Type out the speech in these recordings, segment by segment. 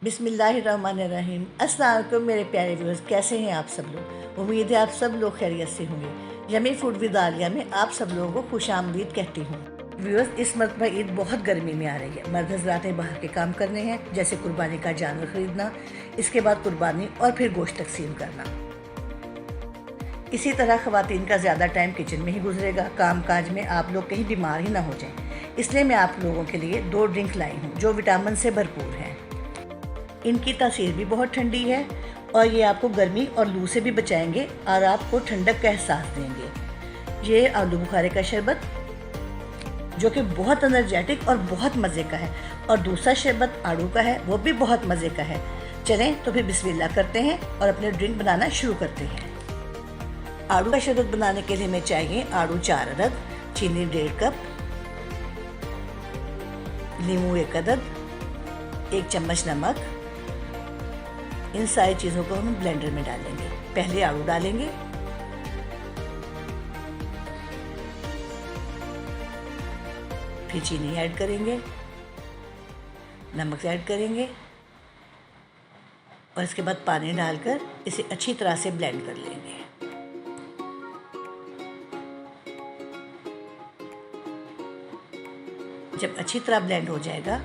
बिस्मिल्लाहिर्रहमानिर्रहीम। अस्सलाम वालेकुम मेरे प्यारे व्यूअर्स, कैसे हैं आप सब लोग। उम्मीद है आप सब लोग खैरियत से होंगे। यमी फूड विद आलिया में आप सब लोगों को खुशामदीद कहती हूँ। व्यूअर्स, इस मरतबा ईद बहुत गर्मी में आ रही है। मर्द हज़रात ने बाहर के काम करने हैं, जैसे कुर्बानी का जानवर ख़रीदना, इसके बाद कुर्बानी और फिर गोश्त तकसीम करना। इसी तरह ख़वातीन का ज़्यादा टाइम किचन में ही गुजरेगा। काम काज में आप लोग कहीं बीमार ही ना हो जाएं, इसलिए मैं आप लोगों के लिए 2 ड्रिंक लाई हूँ जो विटामिन से भरपूर हैं। इनकी तासीर भी बहुत ठंडी है और ये आपको गर्मी और लू से भी बचाएंगे और आपको ठंडक का एहसास देंगे। ये आलू बुखारे का शरबत जो कि बहुत एनर्जेटिक और बहुत मज़े का है, और दूसरा शरबत आड़ू का है, वो भी बहुत मज़े का है। चलें तो फिर बिस्मिल्लाह करते हैं और अपने ड्रिंक बनाना शुरू करते हैं। आड़ू का शरबत बनाने के लिए हमें चाहिए आड़ू 4 अदद, चीनी 1.5 कप, नींबू 1 अदद, 1 चम्मच नमक। इन सारी चीज़ों को हम ब्लेंडर में डालेंगे। पहले आड़ू डालेंगे, फिर चीनी ऐड करेंगे, नमक ऐड करेंगे और इसके बाद पानी डालकर इसे अच्छी तरह से ब्लेंड कर लेंगे। जब अच्छी तरह ब्लेंड हो जाएगा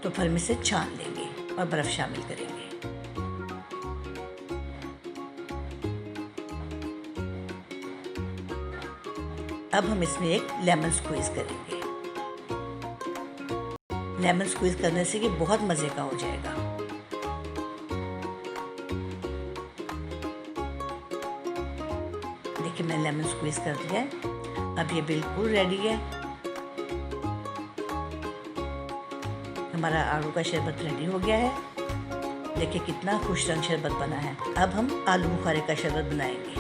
तो फिर हम इसे छान लेंगे और बर्फ़ शामिल करेंगे। अब हम इसमें एक लेमन स्क्वीज़ करेंगे। लेमन स्क्वीज़ करने से ये बहुत मज़े का हो जाएगा। देखिए, मैंने लेमन स्क्वीज़ कर दिया है। अब ये बिल्कुल रेडी है। हमारा आड़ू का शरबत रेडी हो गया है। देखिए कितना खुश रंग शरबत बना है। अब हम आलू बुखारे का शरबत बनाएंगे।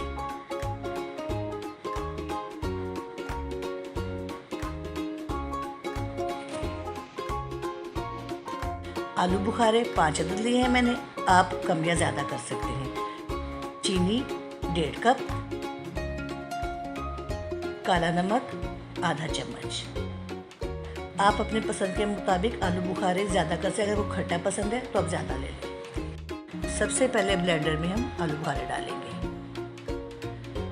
आलू बुखारे 5 अदद लिए हैं मैंने, आप कम या ज़्यादा कर सकते हैं। चीनी 1.5 कप, काला नमक आधा चम्मच। आप अपने पसंद के मुताबिक आलू बुखारे ज़्यादा कर सकते हैं। अगर वो खट्टा पसंद है तो आप ज़्यादा ले लें। सबसे पहले ब्लेंडर में हम आलू बुखारे डालेंगे,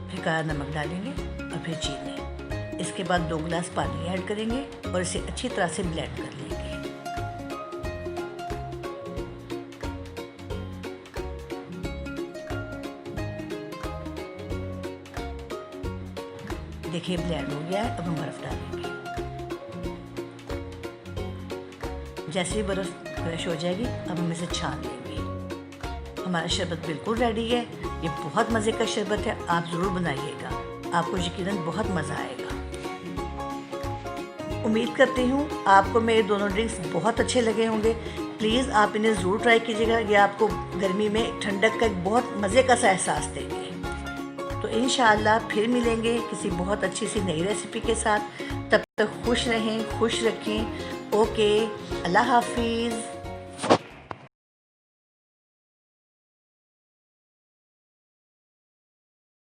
फिर काला नमक डालेंगे और फिर चीनी। इसके बाद 2 गिलास पानी ऐड करेंगे और इसे अच्छी तरह से ब्लेंड कर लेंगे। देखिए ब्लेंड हो गया है। अब हम बर्फ़ डालेंगे। जैसे ही बर्फ़ फ्रेश हो जाएगी अब हम इसे छान लेंगे। हमारा शरबत बिल्कुल रेडी है। ये बहुत मज़े का शरबत है, आप ज़रूर बनाइएगा, आपको यकीनन बहुत मज़ा आएगा। उम्मीद करती हूँ आपको मेरे दोनों ड्रिंक्स बहुत अच्छे लगे होंगे। प्लीज़ आप इन्हें ज़रूर ट्राई कीजिएगा। ये आपको गर्मी में ठंडक का एक बहुत मज़े का सा एहसास देंगे। तो इंशाअल्लाह फिर मिलेंगे किसी बहुत अच्छी सी नई रेसिपी के साथ। तब तक खुश रहें, खुश रखें। ओके, अल्लाह हाफिज़।